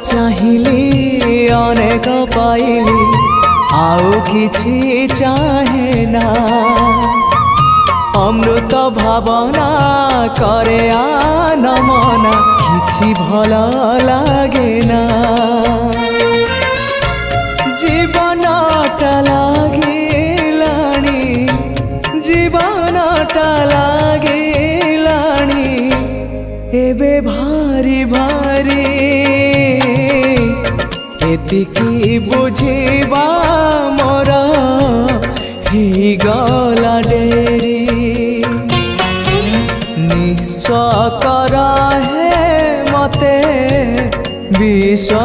चाहिली अनेक पाइली आउ किछि चाहे ना अमृत भावना करे आनमना किछि भल लागे ना जीवनटा लागिलाणी जीवनटा लागिलाणी एबे भारी भारी एतिकी बुझिबा मोर ही गला डेरी निस्व करा है मते विश्व